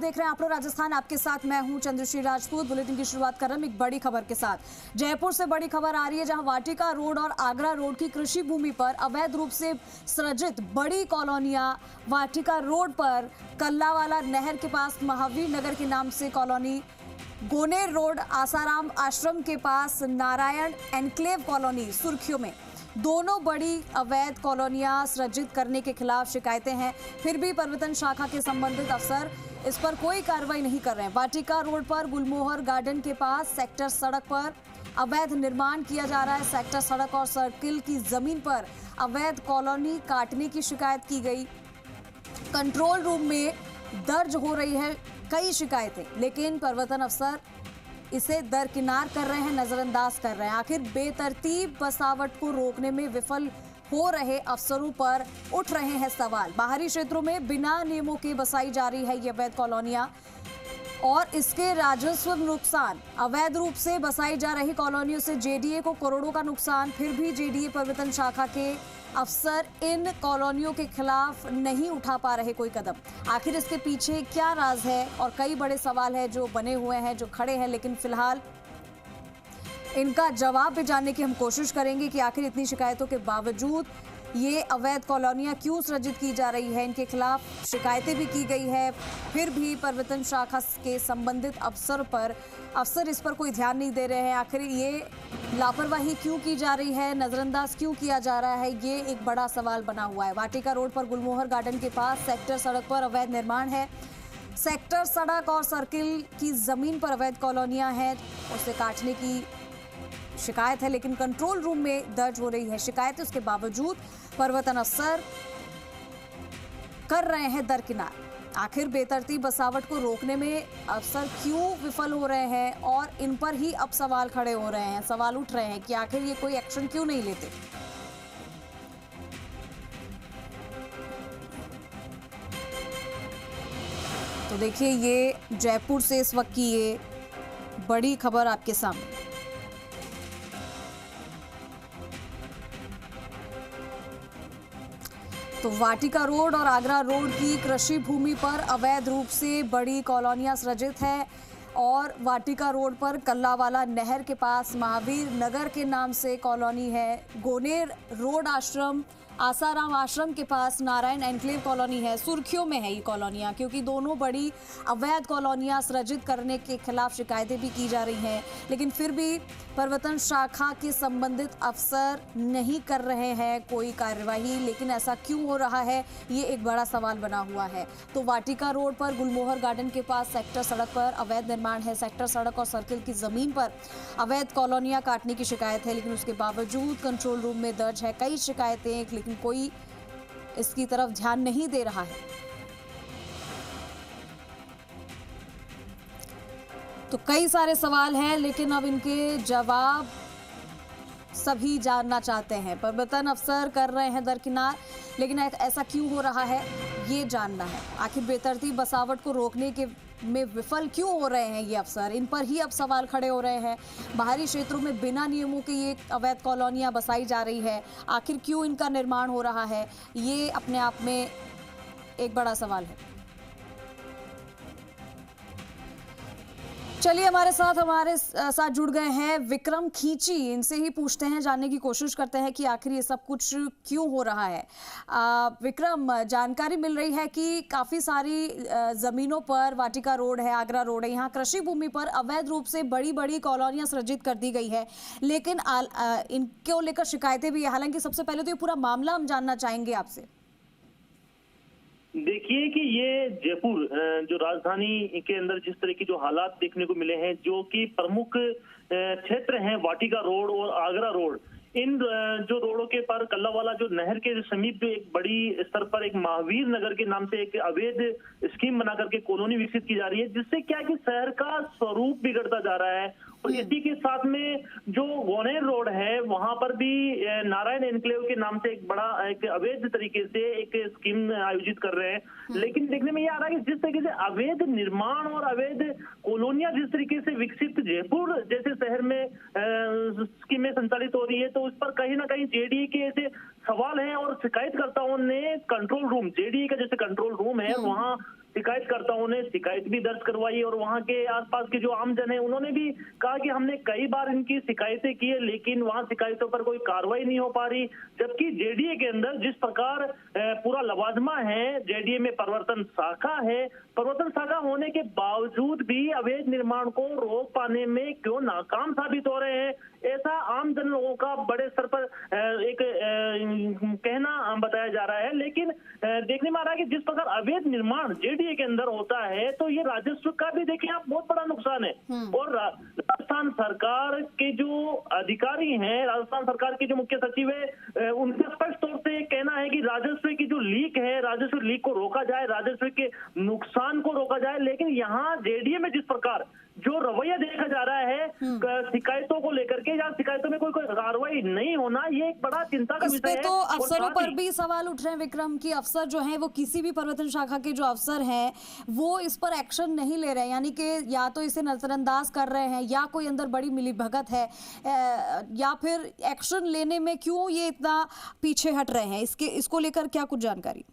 देख रहे हैं आप लोग राजस्थान, आपके साथ मैं हूं चंद्रश्री राजपूत। बुलेटिन की शुरुआत कर रहे हैं एक बड़ी खबर के साथ। जयपुर से बड़ी खबर आ रही है, जहां वाटिका रोड और आगरा रोड की कृषि भूमि पर अवैध रूप से सृजित बड़ी कॉलोनियां वाटिका रोड पर कल्लावाला नहर के पास महावीर नगर के नाम से कॉलोनी, गोनेर रोड आसाराम आश्रम के पास नारायण एनक्लेव कॉलोनी सुर्खियों में दोनों बड़ी अवैध कॉलोनियां सृजित करने के खिलाफ शिकायतें हैं। फिर भी पर्यटन शाखा के संबंधित अफसर इस पर कोई कार्रवाई नहीं कर रहे हैं। वाटिका रोड पर गुलमोहर गार्डन के पास सेक्टर सड़क पर अवैध निर्माण किया जा रहा है। सेक्टर सड़क और सर्किल की जमीन पर अवैध कॉलोनी काटने की शिकायत की गई। कंट्रोल रूम में दर्ज हो रही है कई शिकायतें, लेकिन पर्यटन अफसर इसे दरकिनार कर रहे हैं, नजरअंदाज कर रहे हैं। आखिर बेतरतीब बसावट को रोकने में विफल हो रहे अफसरों पर उठ रहे हैं सवाल। बाहरी क्षेत्रों में बिना नियमों के बसाई जा रही है ये अवैध कॉलोनियां और इसके राजस्व नुकसान। अवैध रूप से बसाई जा रही कॉलोनियों से जेडीए को करोड़ों का नुकसान। फिर भी जेडीए पर्यटन शाखा के अफसर इन कॉलोनियों के खिलाफ नहीं उठा पा रहे कोई कदम। आखिर इसके पीछे क्या राज है? और कई बड़े सवाल हैं जो बने हुए हैं, जो खड़े हैं, लेकिन फिलहाल इनका जवाब भी जानने की हम कोशिश करेंगे कि आखिर इतनी शिकायतों के बावजूद ये अवैध कॉलोनियां क्यों सृजित की जा रही है। इनके खिलाफ शिकायतें भी की गई है, फिर भी पर्यटन शाखा के संबंधित अफसर इस पर कोई ध्यान नहीं दे रहे हैं। आखिर ये लापरवाही क्यों की जा रही है, नजरअंदाज क्यों किया जा रहा है, ये एक बड़ा सवाल बना हुआ है। वाटिका रोड पर गुलमोहर गार्डन के पास सेक्टर सड़क पर अवैध निर्माण है। सेक्टर सड़क और सर्किल की जमीन पर अवैध कॉलोनियां हैं, उसे काटने की शिकायत है, लेकिन कंट्रोल रूम में दर्ज हो रही है शिकायत। उसके बावजूद पर्यटन अफसर कर रहे हैं दरकिनार। आखिर बेतरतीब बसावट को रोकने में अफसर क्यों विफल हो रहे हैं और इन पर ही अब सवाल खड़े हो रहे हैं, सवाल उठ रहे हैं कि आखिर ये कोई एक्शन क्यों नहीं लेते। तो देखिए, ये जयपुर से इस वक्त की ये बड़ी खबर आपके सामने। तो वाटिका रोड और आगरा रोड की कृषि भूमि पर अवैध रूप से बड़ी कॉलोनियां सृजित है और वाटिका रोड पर कल्लावाला नहर के पास महावीर नगर के नाम से कॉलोनी है। गोनेर रोड आसाराम आश्रम के पास नारायण एनक्लेव कॉलोनी है। सुर्खियों में है ये कॉलोनियां, क्योंकि दोनों बड़ी अवैध कॉलोनियां सृजित करने के खिलाफ शिकायतें भी की जा रही हैं, लेकिन फिर भी पर्यटन शाखा के संबंधित अफसर नहीं कर रहे हैं कोई कार्यवाही। लेकिन ऐसा क्यों हो रहा है, ये एक बड़ा सवाल बना हुआ है। तो वाटिका रोड पर गुलमोहर गार्डन के पास सेक्टर सड़क पर अवैध निर्माण है। सेक्टर सड़क और सर्किल की जमीन पर अवैध कॉलोनियां काटने की शिकायत है, लेकिन उसके बावजूद कंट्रोल रूम में दर्ज है कई शिकायतें, लेकिन कोई इसकी तरफ ध्यान नहीं दे रहा है। तो कई सारे सवाल हैं, लेकिन अब इनके जवाब सभी जानना चाहते हैं। पर्यटन अफसर कर रहे हैं दरकिनार, लेकिन ऐसा क्यों हो रहा है ये जानना है। आखिर बेतरतीब बसावट को रोकने के में विफल क्यों हो रहे हैं ये अफसर, इन पर ही अब सवाल खड़े हो रहे हैं। बाहरी क्षेत्रों में बिना नियमों के ये अवैध कॉलोनियां बसाई जा रही है, आखिर क्यों इनका निर्माण हो रहा है, ये अपने आप में एक बड़ा सवाल है। चलिए, हमारे साथ जुड़ गए हैं विक्रम खींची। इनसे ही पूछते हैं, जानने की कोशिश करते हैं कि आखिर ये सब कुछ क्यों हो रहा है। विक्रम, जानकारी मिल रही है कि काफ़ी सारी ज़मीनों पर वाटिका रोड है, आगरा रोड है, यहाँ कृषि भूमि पर अवैध रूप से बड़ी बड़ी कॉलोनियाँ सृजित कर दी गई है, लेकिन इनको लेकर शिकायतें भी है। हालांकि सबसे पहले तो ये पूरा मामला हम जानना चाहेंगे आपसे। देखिए कि ये जयपुर जो राजधानी के अंदर जिस तरह की जो हालात देखने को मिले हैं, जो कि प्रमुख क्षेत्र हैं वाटिका रोड और आगरा रोड, इन जो रोडों के पर कल्लावाला जो नहर के समीप जो एक बड़ी स्तर पर एक महावीर नगर के नाम से एक अवैध स्कीम बना करके कॉलोनी विकसित की जा रही है, जिससे क्या कि शहर का स्वरूप बिगड़ता जा रहा है। और इसी के साथ में जो गोनेर रोड है, वहां पर भी नारायण एनक्लेव के नाम से एक बड़ा एक अवैध तरीके से एक स्कीम आयोजित कर रहे हैं। लेकिन देखने में ये आ रहा है कि जिस तरीके से अवैध निर्माण और अवैध कॉलोनियां जिस तरीके से विकसित जयपुर जैसे शहर में स्कीमें संचालित हो रही है, तो उस पर कहीं ना कहीं जेडीए के ऐसे सवाल हैं और शिकायतकर्ताओं ने कंट्रोल रूम, जेडीए का जैसे कंट्रोल रूम है, वहां शिकायतकर्ताओं ने शिकायत भी दर्ज करवाई और वहां के आसपास के जो आमजन है उन्होंने भी कहा कि हमने कई बार इनकी शिकायतें की है, लेकिन वहां शिकायतों पर कोई कार्रवाई नहीं हो पा रही। जबकि जेडीए के अंदर जिस प्रकार पूरा लवाजमा है, जेडीए में परिवर्तन शाखा है, परिवर्तन शाखा होने के बावजूद भी अवैध निर्माण को रोक पाने में क्यों नाकाम साबित हो रहे हैं, ऐसा आम जन लोगों का बड़े स्तर पर एक कहना बताया जा रहा है। लेकिन देखने में आ रहा है कि जिस प्रकार अवैध निर्माण जेडीए के अंदर होता है तो ये राजस्व का भी देखिए आप बहुत बड़ा नुकसान है। और राजस्थान सरकार के जो अधिकारी हैं, राजस्थान सरकार के जो मुख्य सचिव है, उनका स्पष्ट तौर से कहना है कि राजस्व की जो लीक है, राजस्व लीक को रोका जाए, राजस्व के नुकसान को रोका जाए। लेकिन यहाँ जेडीए में जिस प्रकार जो रवैया देखा जा रहा है शिकायतों को लेकर के, या शिकायतों में कोई कार्रवाई नहीं होना, ये एक बड़ा चिंता का विषय है। तो अफसरों पर भी सवाल उठ रहे हैं विक्रम की अफसर जो हैं वो किसी भी परिवर्तन शाखा के जो अफसर हैं वो इस पर एक्शन नहीं ले रहे हैं, यानी कि या तो इसे नजरअंदाज कर रहे हैं या कोई अंदर बड़ी मिलीभगत है, या फिर एक्शन लेने में क्यों ये इतना पीछे हट रहे हैं, इसको लेकर क्या कुछ जानकारी?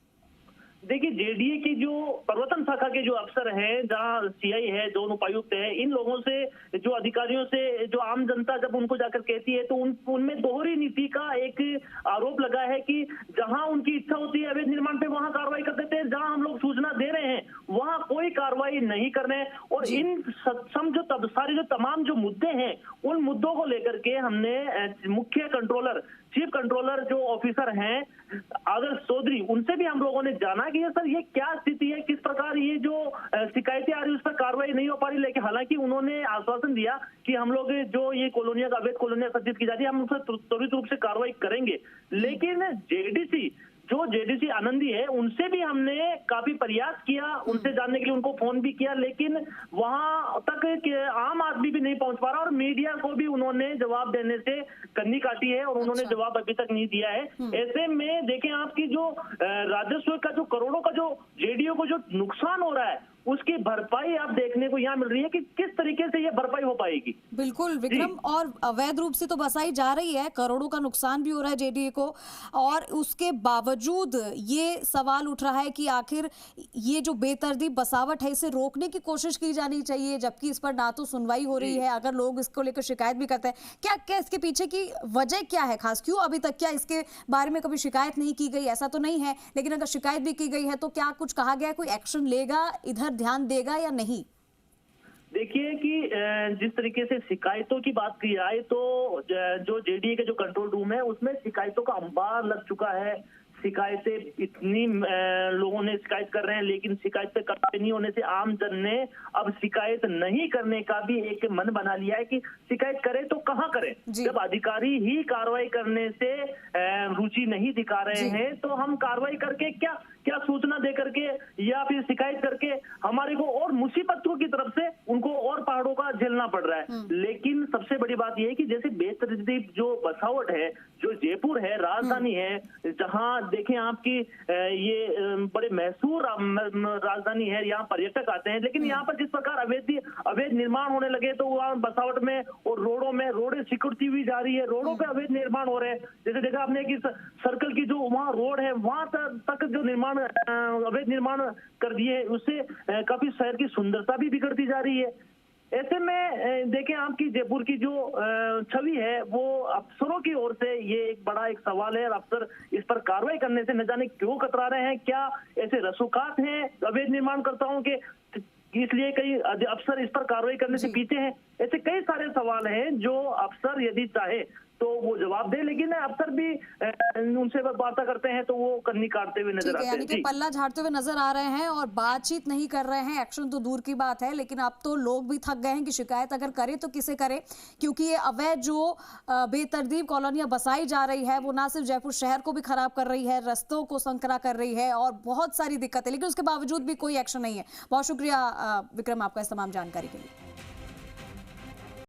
देखिए, जेडीए की जो परिवर्तन शाखा के जो अफसर हैं, जहां सीआई है, जोन उपायुक्त है, इन लोगों से, जो अधिकारियों से, जो आम जनता जब उनको जाकर कहती है तो उनमें दोहरी नीति का एक आरोप लगा है कि जहां उनकी इच्छा होती है अवैध निर्माण पे वहां कार्रवाई कर देते हैं, जहां हम लोग सूचना दे रहे हैं वहां कोई कार्रवाई नहीं कर रहे हैं। और इन सक्षम जो सारे जो तमाम जो मुद्दे हैं उन मुद्दों को लेकर के हमने मुख्य कंट्रोलर, चीफ कंट्रोलर जो ऑफिसर हैं आदर्श चौधरी, उनसे भी हम लोगों ने जाना कि सर ये क्या स्थिति है, किस प्रकार ये जो शिकायतें आ रही है उस पर कार्रवाई नहीं हो पा रही। लेकिन हालांकि उन्होंने आश्वासन दिया कि हम लोग जो ये कॉलोनियां, अवैध कॉलोनियां सर्जित की जा रही है, हम उस पर त्वरित रूप से कार्रवाई करेंगे। लेकिन जेडीसी आनंदी है, उनसे भी हमने काफी प्रयास किया, उनसे जानने के लिए उनको फोन भी किया, लेकिन वहां तक आम आदमी भी नहीं पहुंच पा रहा और मीडिया को भी उन्होंने जवाब देने से कन्नी काटी है और उन्होंने जवाब अभी तक नहीं दिया है। ऐसे में देखें आपकी जो राजस्व का जो करोड़ों का जो जेडीए को जो नुकसान हो रहा है उसकी भरपाई आप देखने को यहाँ मिल रही है कि किस तरीके से ये भरपाई हो पाएगी। बिल्कुल विक्रम, और अवैध रूप से तो बसाई जा रही है, करोड़ों का नुकसान भी हो रहा है जेडीए को, और उसके बावजूद ये सवाल उठ रहा है कि आखिर ये जो बेतरतीब बसावट है इसे रोकने की कोशिश की जानी चाहिए, जबकि इस पर ना तो सुनवाई हो रही है। अगर लोग इसको लेकर शिकायत भी करते हैं, क्या इसके पीछे की वजह क्या है खास, क्यों अभी तक क्या इसके बारे में कभी शिकायत नहीं की गई? ऐसा तो नहीं है, लेकिन अगर शिकायत भी की गई है तो क्या कुछ कहा गया है, कोई एक्शन लेगा, इधर ध्यान देगा या नहीं? देखिए कि जिस तरीके से शिकायतों की बात की जाए तो जो जेडीए के जो कंट्रोल रूम है उसमें शिकायतों का अंबार लग चुका है। शिकायतें इतनी लोगों ने शिकायत कर रहे हैं, लेकिन शिकायत पे कार्रवाई नहीं होने से आम जन ने अब शिकायत नहीं करने का भी एक मन बना लिया है कि शिकायत करे तो कहाँ करें। जब अधिकारी ही कार्रवाई करने से रुचि नहीं दिखा रहे हैं तो हम कार्रवाई करके क्या सूचना दे करके या फिर शिकायत करके हमारे को और मुसीबतों की तरफ से उनको और पहाड़ों का झेलना पड़ रहा है। लेकिन सबसे बड़ी बात यह है कि जैसे बेतरतीब जो बसावट है, जो जयपुर है, राजधानी है, जहां देखें आपकी ये बड़े मशहूर राजधानी है, यहाँ पर्यटक आते हैं, लेकिन यहाँ पर जिस प्रकार अवैध निर्माण होने लगे तो वहाँ बसावट में और रोडों में रोडें सिकुड़ती हुई जा रही है, रोडों पे अवैध निर्माण हो रहे हैं। जैसे देखा आपने कि सर्कल की जो वहाँ रोड है वहां तक जो निर्माण अवैध निर्माण कर दिए, उससे काफी शहर की सुंदरता भी बिगड़ती जा रही है। ऐसे में देखें आपकी जयपुर की जो छवि है वो अफसरों की ओर से ये एक बड़ा एक सवाल है और अफसर इस पर कार्रवाई करने से न जाने क्यों कतरा रहे हैं। क्या ऐसे रसूखात हैं अवैध निर्माणकर्ताओं के, इसलिए कई अफसर इस पर कार्रवाई करने से पीछे हैं? ऐसे कई सारे सवाल हैं जो अफसर यदि चाहे तो वो जवाब दे, लेकिन अफसर भी उनसे वार्ता करते हैं तो वो कन्नी काटते हुए नजर आते हैं, यानी कि पल्ला झाड़ते हुए नजर आ रहे हैं और बातचीत नहीं कर रहे हैं। एक्शन तो दूर की बात है, लेकिन अब तो लोग भी थक गए हैं कि शिकायत अगर करे तो किसे करे, क्योंकि ये अवैध जो बेतरतीब कॉलोनियां बसाई जा रही है वो ना सिर्फ जयपुर शहर को भी खराब कर रही है, रस्तों को संकरा कर रही है और बहुत सारी दिक्कतें, लेकिन उसके बावजूद भी कोई एक्शन नहीं है। बहुत शुक्रिया विक्रम आपका इस तमाम जानकारी के लिए।